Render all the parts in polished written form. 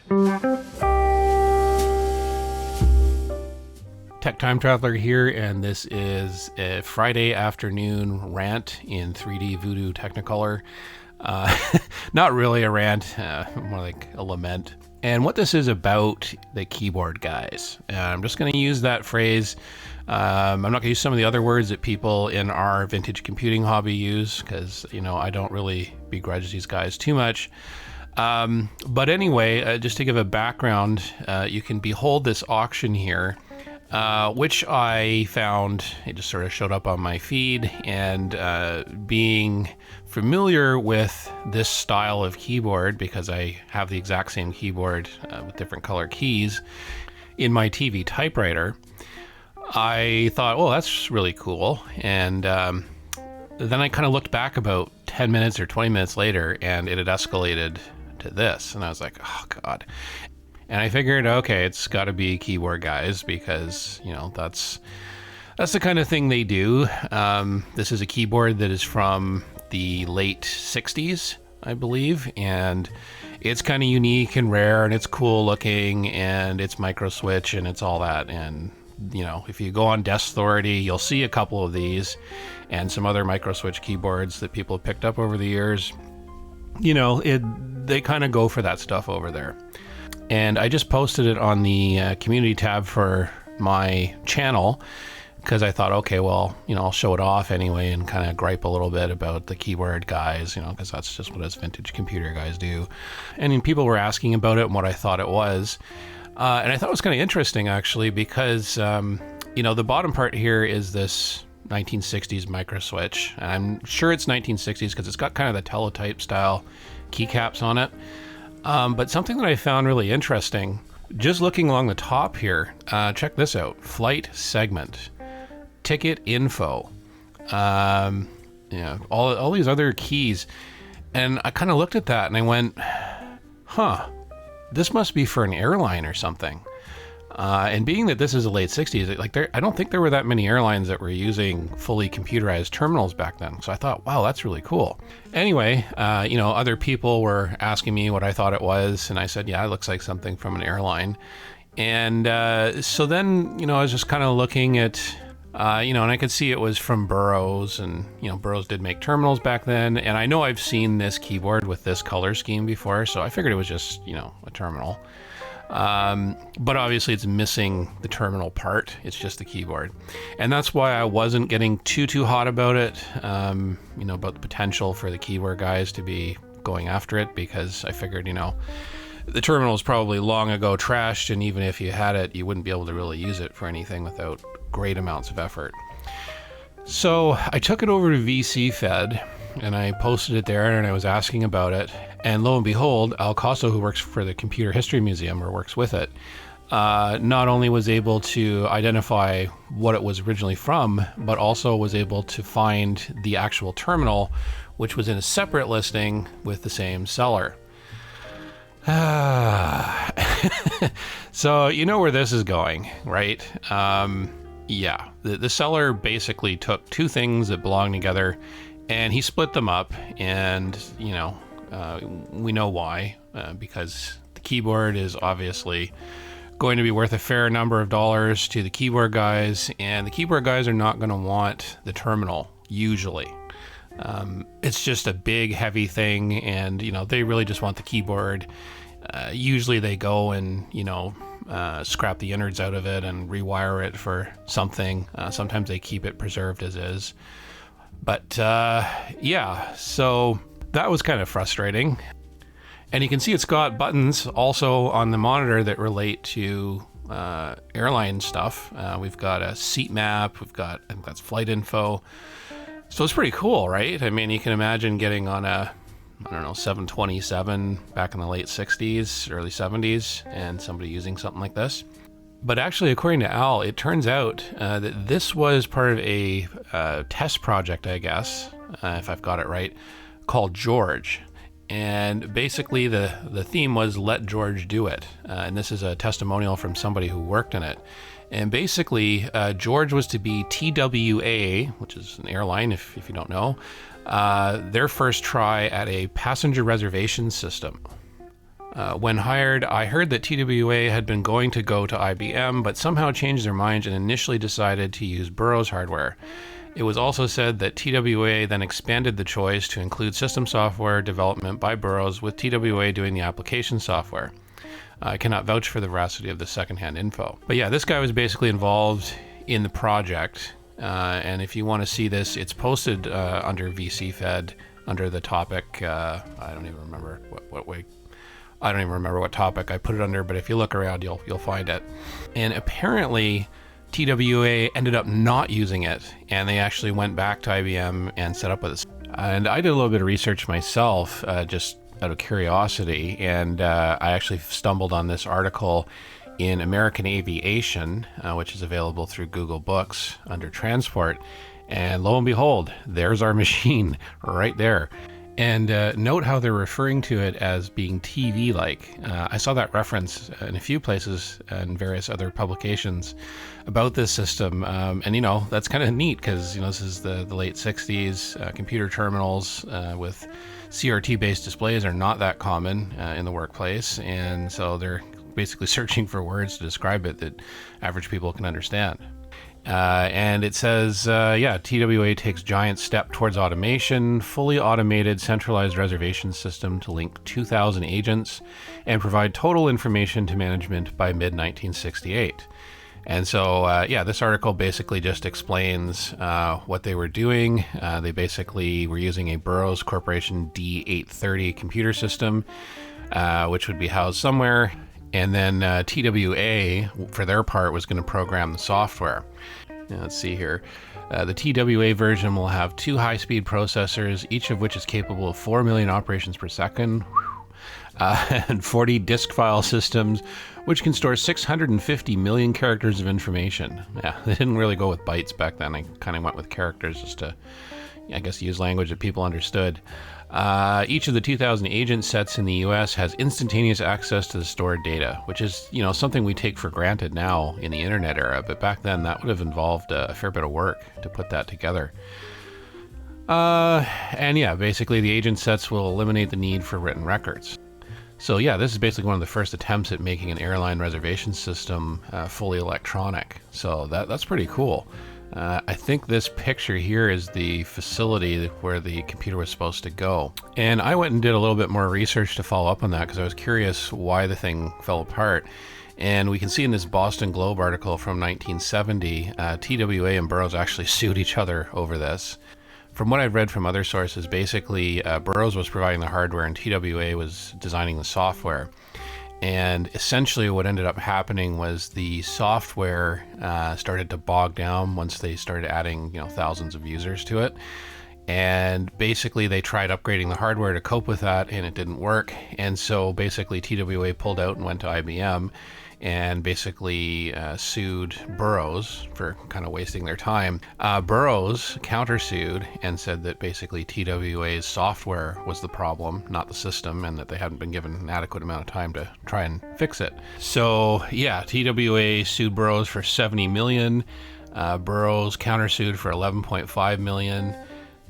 Tech Time Traveler here, and this is a Friday afternoon rant in 3D Voodoo Technicolor. Not really a rant, more like a lament. And what this is about, the keyboard guys. I'm just going to use that phrase. I'm not going to use some of the other words that people in our vintage computing hobby use, because, I don't really begrudge these guys too much. But anyway, just to give a background, you can behold this auction here. Which I found, it just sort of showed up on my feed, and being familiar with this style of keyboard, because I have the exact same keyboard with different color keys in my TV typewriter, I thought, oh, that's really cool. And then I kind of looked back about 10 minutes or 20 minutes later, and it had escalated to this, and I was like, oh, God. And I figured, okay, it's got to be keyboard guys, because, that's the kind of thing they do. This is a keyboard that is from the late 60s, I believe, and it's kind of unique and rare, and it's cool looking, and it's micro switch, and it's all that. And, if you go on Desk Authority, you'll see a couple of these and some other micro switch keyboards that people have picked up over the years. They kind of go for that stuff over there. And I just posted it on the community tab for my channel, because I thought, okay, well, I'll show it off anyway and kind of gripe a little bit about the keyboard guys, because that's just what us vintage computer guys do. And people were asking about it and what I thought it was. And I thought it was kind of interesting, actually, because, the bottom part here is this 1960s micro switch. And I'm sure it's 1960s because it's got kind of the teletype style keycaps on it. But something that I found really interesting, just looking along the top here, check this out. Flight segment, ticket info, all these other keys. And I kind of looked at that and I went, this must be for an airline or something. And being that this is the late 60s, I don't think there were that many airlines that were using fully computerized terminals back then. So I thought, wow, that's really cool. Anyway, other people were asking me what I thought it was. And I said, yeah, it looks like something from an airline. And so then, I was just kind of looking at, and I could see it was from Burroughs. And, Burroughs did make terminals back then. And I know I've seen this keyboard with this color scheme before. So I figured it was just, a terminal. But obviously it's missing the terminal part. It's just the keyboard. And that's why I wasn't getting too hot about it, about the potential for the keyboard guys to be going after it, because I figured, the terminal is probably long ago trashed, and even if you had it, you wouldn't be able to really use it for anything without great amounts of effort. So I took it over to VC Fed, and I posted it there, and I was asking about it. And lo and behold, Al Caso, who works for the Computer History Museum, or works with it, not only was able to identify what it was originally from, but also was able to find the actual terminal, which was in a separate listing with the same seller. So you know where this is going, right? Yeah, the seller basically took two things that belong together, and he split them up, and, we know why, because the keyboard is obviously going to be worth a fair number of dollars to the keyboard guys, and the keyboard guys are not going to want the terminal, usually. It's just a big, heavy thing, and, they really just want the keyboard. Usually they go and, scrap the innards out of it and rewire it for something. Sometimes they keep it preserved as is. But yeah, so that was kind of frustrating. And you can see it's got buttons also on the monitor that relate to airline stuff. We've got a seat map, I think that's flight info. So it's pretty cool, right? I mean, you can imagine getting on a, 727 back in the late 60s, early 70s, and somebody using something like this. But actually, according to Al, it turns out that this was part of a test project, I guess, if I've got it right, called George. And basically the theme was let George do it. And this is a testimonial from somebody who worked in it. And basically, George was to be TWA, which is an airline, if you don't know, their first try at a passenger reservation system. When hired, I heard that TWA had been going to go to IBM, but somehow changed their mind and initially decided to use Burroughs hardware. It was also said that TWA then expanded the choice to include system software development by Burroughs, with TWA doing the application software. I cannot vouch for the veracity of the secondhand info. But yeah, this guy was basically involved in the project. And if you want to see this, it's posted under VC Fed under the topic. I don't even remember what way. I don't even remember what topic I put it under, but if you look around, you'll find it. And apparently, TWA ended up not using it, and they actually went back to IBM and set up with it. And I did a little bit of research myself, just out of curiosity, and I actually stumbled on this article in American Aviation, which is available through Google Books under Transport. And lo and behold, there's our machine right there. And note how they're referring to it as being TV-like. I saw that reference in a few places and various other publications about this system. And, you know, that's kind of neat because, you know, this is the late 60s. Computer terminals with CRT-based displays are not that common in the workplace. And so they're basically searching for words to describe it that average people can understand. And it says, TWA takes giant step towards automation, fully automated centralized reservation system to link 2,000 agents and provide total information to management by mid-1968. And so, this article basically just explains what they were doing. They basically were using a Burroughs Corporation D830 computer system, which would be housed somewhere. And then TWA, for their part, was going to program the software. Now, let's see here. The TWA version will have 2 high-speed processors, each of which is capable of 4 million operations per second, and 40 disk file systems, which can store 650 million characters of information. Yeah, they didn't really go with bytes back then. They kind of went with characters just to, I guess, use language that people understood. Each of the 2,000 agent sets in the US has instantaneous access to the stored data, which is, you know, something we take for granted now in the internet era, but back then that would have involved a fair bit of work to put that together. Basically the agent sets will eliminate the need for written records. So yeah, this is basically one of the first attempts at making an airline reservation system fully electronic. So that's pretty cool. I think this picture here is the facility where the computer was supposed to go. And I went and did a little bit more research to follow up on that because I was curious why the thing fell apart. And we can see in this Boston Globe article from 1970, TWA and Burroughs actually sued each other over this. From what I've read from other sources, basically Burroughs was providing the hardware and TWA was designing the software. And essentially what ended up happening was the software started to bog down once they started adding, you know, thousands of users to it. And basically they tried upgrading the hardware to cope with that and it didn't work. And so basically TWA pulled out and went to IBM and basically sued Burroughs for kind of wasting their time. Burroughs countersued and said that basically TWA's software was the problem, not the system, and that they hadn't been given an adequate amount of time to try and fix it. So yeah, TWA sued Burroughs for $70 million. Burroughs countersued for $11.5 million.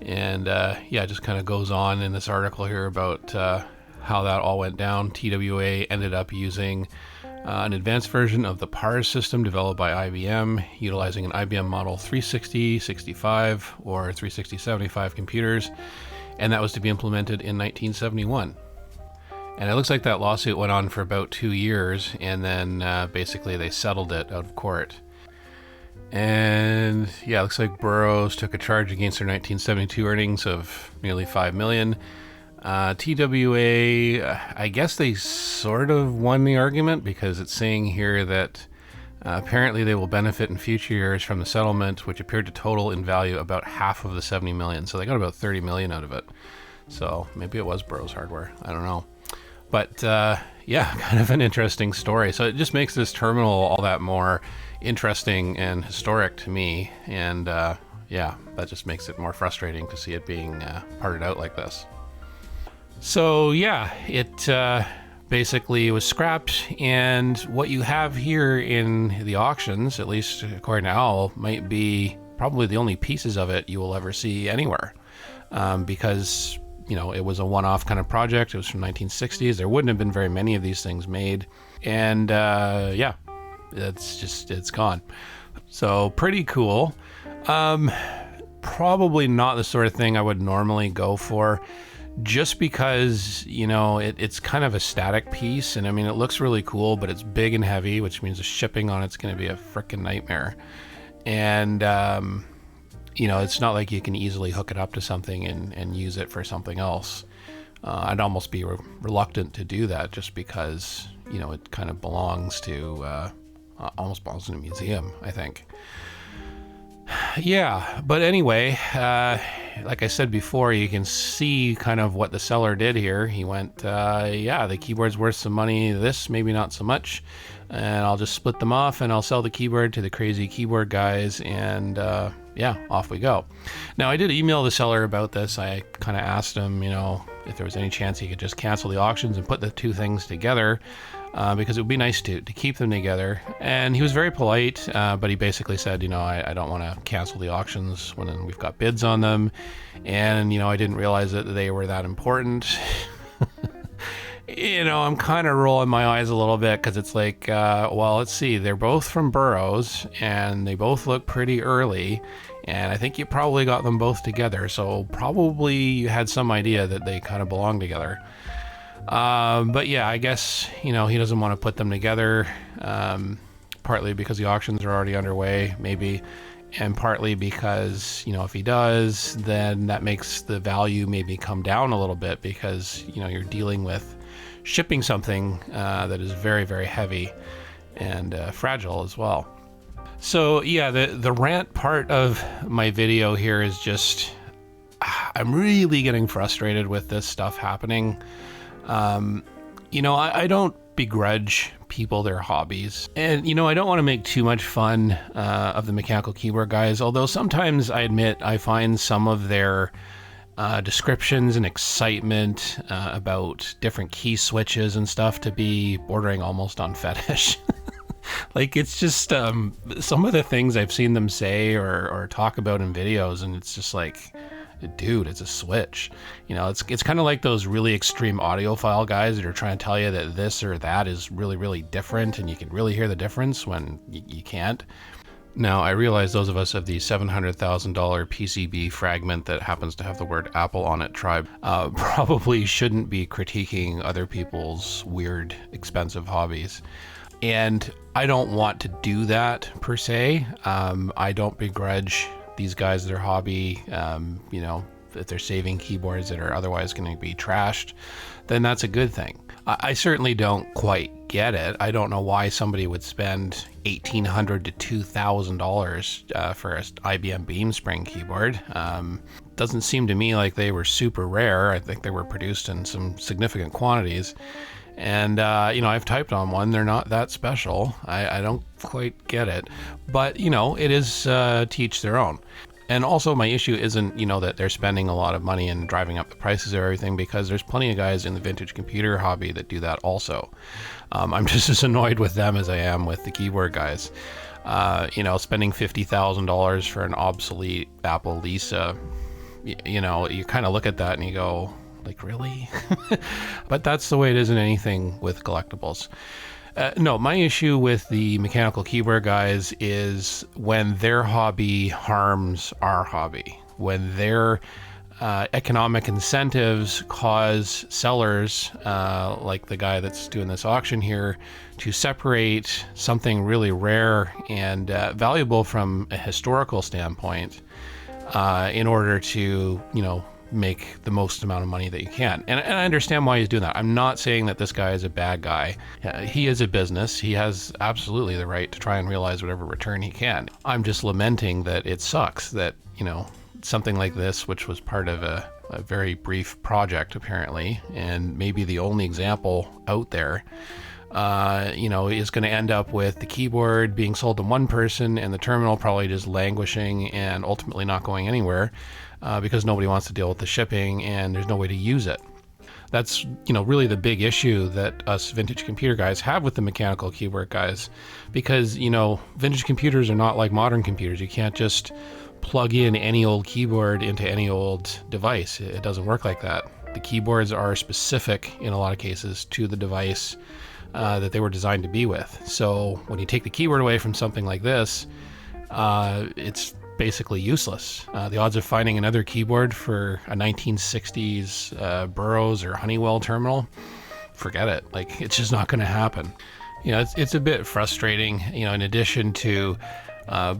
And it just kind of goes on in this article here about how that all went down. TWA ended up using an advanced version of the PARS system developed by IBM, utilizing an IBM Model 360-65 or 360-75 computers, and that was to be implemented in 1971. And it looks like that lawsuit went on for about 2 years, and then basically they settled it out of court. And yeah, it looks like Burroughs took a charge against their 1972 earnings of nearly $5 million. TWA, I guess they sort of won the argument because it's saying here that apparently they will benefit in future years from the settlement, which appeared to total in value about half of the $70 million. So they got about $30 million out of it. So maybe it was Burroughs hardware. I don't know. But kind of an interesting story. So it just makes this terminal all that more interesting and historic to me. And that just makes it more frustrating to see it being parted out like this. So yeah, it basically was scrapped, and what you have here in the auctions, at least according to Al, might be probably the only pieces of it you will ever see anywhere, because it was a one-off kind of project. It was from 1960s. There wouldn't have been very many of these things made. And yeah, it's gone. So pretty cool. Probably not the sort of thing I would normally go for, just because, it's kind of a static piece. And I mean, it looks really cool, but it's big and heavy, which means the shipping on it's going to be a freaking nightmare. And, it's not like you can easily hook it up to something and use it for something else. I'd almost be reluctant to do that, just because, it kind of belongs to, almost belongs in a museum, I think. Yeah, but anyway, like I said before, you can see kind of what the seller did here. He went, the keyboard's worth some money, this maybe not so much, and I'll just split them off and I'll sell the keyboard to the crazy keyboard guys, and off we go. Now, I did email the seller about this. I kind of asked him, if there was any chance he could just cancel the auctions and put the two things together, because it would be nice to keep them together. And he was very polite, but he basically said, I don't want to cancel the auctions when we've got bids on them. And, I didn't realize that they were that important. I'm kind of rolling my eyes a little bit, because it's like, let's see, they're both from Burroughs and they both look pretty early. And I think you probably got them both together. So probably you had some idea that they kind of belong together. But yeah, I guess, he doesn't want to put them together, partly because the auctions are already underway, maybe, and partly because, if he does, then that makes the value maybe come down a little bit, because, you're dealing with shipping something that is very, very heavy and fragile as well. So yeah, the rant part of my video here is just, I'm really getting frustrated with this stuff happening. I don't begrudge people their hobbies, and I don't want to make too much fun of the mechanical keyboard guys, although sometimes I admit I find some of their descriptions and excitement about different key switches and stuff to be bordering almost on fetish. Like, it's just some of the things I've seen them say or talk about in videos, and it's just like, dude, it's a switch. It's kind of like those really extreme audiophile guys that are trying to tell you that this or that is really, really different, and you can really hear the difference when you can't. Now, I realize those of us of the $700,000 PCB fragment that happens to have the word Apple on it tribe probably shouldn't be critiquing other people's weird, expensive hobbies. And I don't want to do that per se. I don't begrudge these guys their hobby. If they're saving keyboards that are otherwise going to be trashed, then that's a good thing. I certainly don't quite get it. I don't know why somebody would spend $1,800 to $2,000 for an IBM Beamspring keyboard. Doesn't seem to me like they were super rare. I think they were produced in some significant quantities. And, I've typed on one. They're not that special. I don't quite get it. But, it is to each their own. And also my issue isn't, that they're spending a lot of money and driving up the prices of everything, because there's plenty of guys in the vintage computer hobby that do that also. I'm just as annoyed with them as I am with the keyboard guys. Spending $50,000 for an obsolete Apple Lisa, you kind of look at that and you go, like, really? But that's the way it is in anything with collectibles. No, my issue with the mechanical keyboard guys is when their hobby harms our hobby, when their economic incentives cause sellers, like the guy that's doing this auction here, to separate something really rare and valuable from a historical standpoint in order to, make the most amount of money that you can. And I understand why he's doing that. I'm not saying that this guy is a bad guy. He is a business. He has absolutely the right to try and realize whatever return he can. I'm just lamenting that it sucks that, something like this, which was part of a very brief project apparently, and maybe the only example out there, is going to end up with the keyboard being sold to one person and the terminal probably just languishing and ultimately not going anywhere, because nobody wants to deal with the shipping and there's no way to use it. That's, really the big issue that us vintage computer guys have with the mechanical keyboard guys, because, vintage computers are not like modern computers. You can't just plug in any old keyboard into any old device. It doesn't work like that. The keyboards are specific in a lot of cases to the device that they were designed to be with. So when you take the keyboard away from something like this, it's basically useless. The odds of finding another keyboard for a 1960s Burroughs or Honeywell terminal, forget it. Like, it's just not going to happen. It's a bit frustrating, in addition to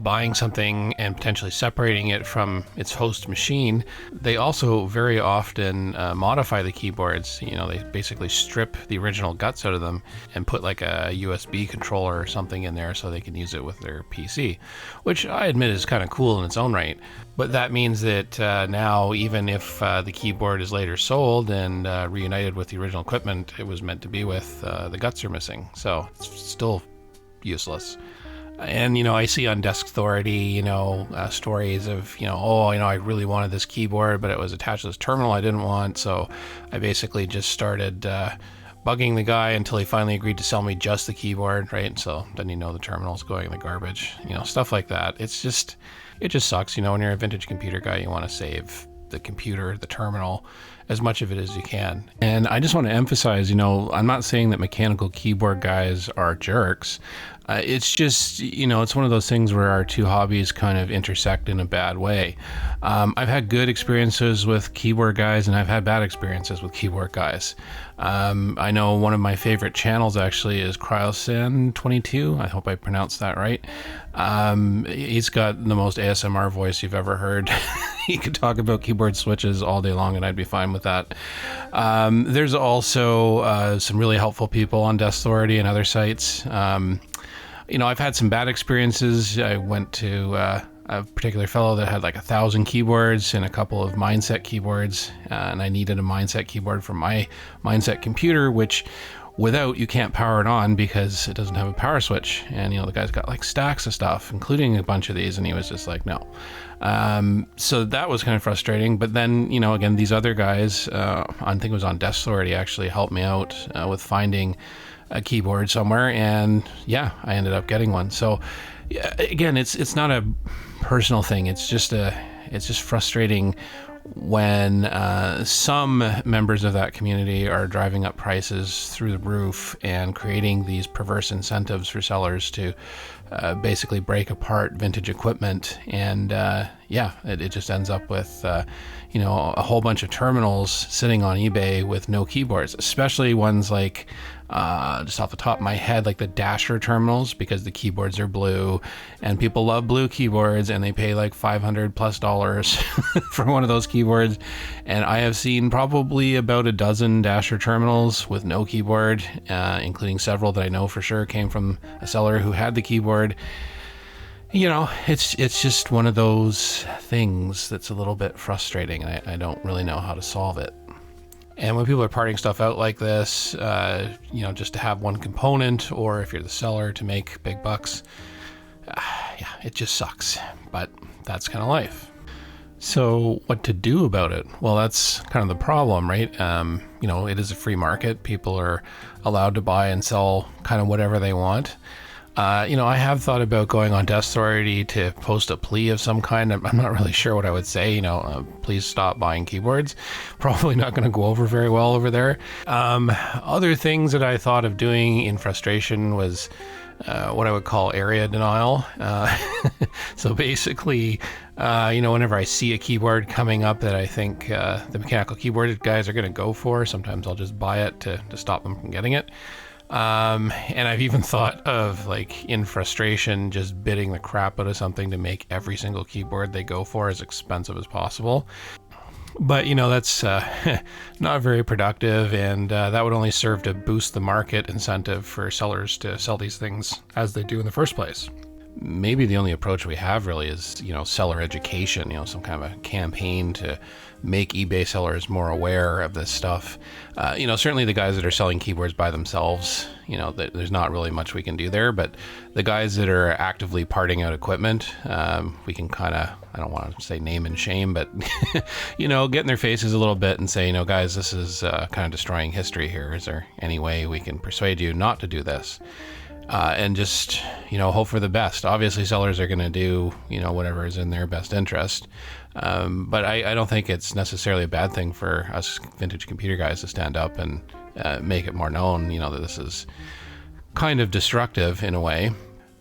buying something and potentially separating it from its host machine. They also very often modify the keyboards. They basically strip the original guts out of them and put like a USB controller or something in there so they can use it with their PC, which I admit is kind of cool in its own right. But that means that now, even if the keyboard is later sold and reunited with the original equipment it was meant to be with, the guts are missing. So it's still useless. And, I see on Desk Authority, stories of, I really wanted this keyboard, but it was attached to this terminal I didn't want. So I basically just started bugging the guy until he finally agreed to sell me just the keyboard, right? So then, the terminal's going in the garbage, stuff like that. It just sucks. When you're a vintage computer guy, you want to save the computer, the terminal, as much of it as you can. And I just want to emphasize, I'm not saying that mechanical keyboard guys are jerks. It's just, it's one of those things where our two hobbies kind of intersect in a bad way. I've had good experiences with keyboard guys, and I've had bad experiences with keyboard guys. I know one of my favorite channels actually is Cryosan22. I hope I pronounced that right. He's got the most ASMR voice you've ever heard. He could talk about keyboard switches all day long, and I'd be fine with that. There's also some really helpful people on Desk Authority and other sites. I've had some bad experiences. I went to a particular fellow that had like 1,000 keyboards and a couple of Mindset keyboards, and I needed a Mindset keyboard for my Mindset computer, which without, you can't power it on because it doesn't have a power switch. And the guy's got like stacks of stuff, including a bunch of these, and he was just like, no. So that was kind of frustrating. But then, again, these other guys, I think it was on Desk Authority, actually helped me out with finding a keyboard somewhere, and I ended up getting one. So again, it's not a personal thing. It's just frustrating when some members of that community are driving up prices through the roof and creating these perverse incentives for sellers to basically break apart vintage equipment. And it just ends up with a whole bunch of terminals sitting on eBay with no keyboards, especially ones like just off the top of my head, like the Dasher terminals, because the keyboards are blue and people love blue keyboards, and they pay like $500+ for one of those keyboards. And I have seen probably about a dozen Dasher terminals with no keyboard, including several that I know for sure came from a seller who had the keyboard. It's just one of those things that's a little bit frustrating, and I don't really know how to solve it. And when people are parting stuff out like this, just to have one component, or if you're the seller to make big bucks, it just sucks. But that's kind of life. So what to do about it? Well, that's kind of the problem, right? It is a free market. People are allowed to buy and sell kind of whatever they want. I have thought about going on Desk Authority to post a plea of some kind. I'm not really sure what I would say. Please stop buying keyboards. Probably not going to go over very well over there. Other things that I thought of doing in frustration was what I would call area denial. So basically, whenever I see a keyboard coming up that I think the mechanical keyboard guys are going to go for, sometimes I'll just buy it to stop them from getting it. And I've even thought of, like, in frustration, just bidding the crap out of something to make every single keyboard they go for as expensive as possible. But, that's not very productive, and that would only serve to boost the market incentive for sellers to sell these things as they do in the first place. Maybe the only approach we have really is, seller education, some kind of a campaign to make eBay sellers more aware of this stuff. Certainly the guys that are selling keyboards by themselves, there's not really much we can do there, but the guys that are actively parting out equipment, we can kind of, I don't want to say name and shame, but, get in their faces a little bit and say, guys, this is kind of destroying history here. Is there any way we can persuade you not to do this? and just, hope for the best. Obviously, sellers are going to do, whatever is in their best interest. But I don't think it's necessarily a bad thing for us vintage computer guys to stand up and make it more known, that this is kind of destructive in a way.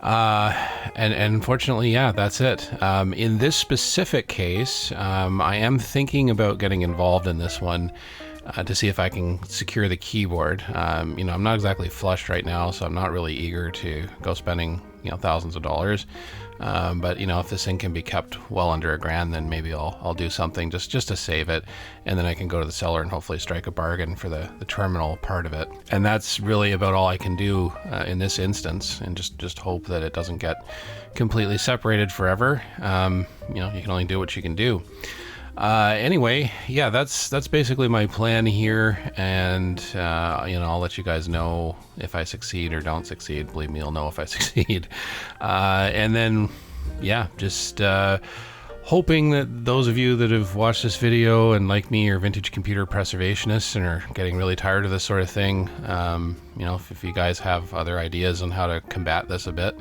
And unfortunately, yeah, that's it. In this specific case, I am thinking about getting involved in this one to see if I can secure the keyboard. I'm not exactly flush right now, so I'm not really eager to go spending, thousands of dollars. But if this thing can be kept well under $1,000, then maybe I'll do something just to save it, and then I can go to the seller and hopefully strike a bargain for the terminal part of it. And that's really about all I can do in this instance, and just hope that it doesn't get completely separated forever. You can only do what you can do. Anyway, yeah, that's basically my plan here, and I'll let you guys know if I succeed or don't succeed. Believe me, you'll know if I succeed. And then, yeah, just hoping that those of you that have watched this video and like me are vintage computer preservationists and are getting really tired of this sort of thing, if you guys have other ideas on how to combat this a bit,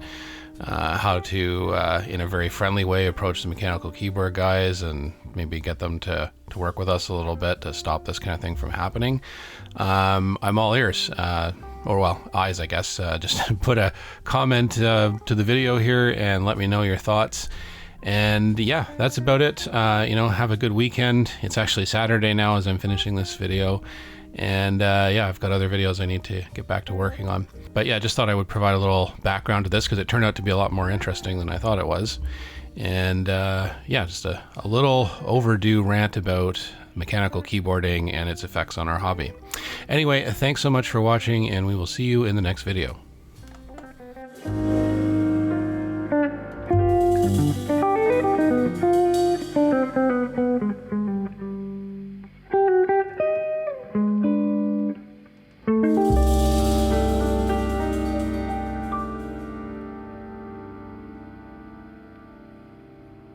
how to, in a very friendly way, approach the mechanical keyboard guys and maybe get them to work with us a little bit to stop this kind of thing from happening. I'm all ears, or well, eyes, I guess. Just put a comment to the video here and let me know your thoughts. And yeah, that's about it. Have a good weekend. It's actually Saturday now as I'm finishing this video. And yeah, I've got other videos I need to get back to working on. But yeah, just thought I would provide a little background to this because it turned out to be a lot more interesting than I thought it was. And yeah, just a little overdue rant about mechanical keyboarding and its effects on our hobby. Anyway, thanks so much for watching, and we will see you in the next video.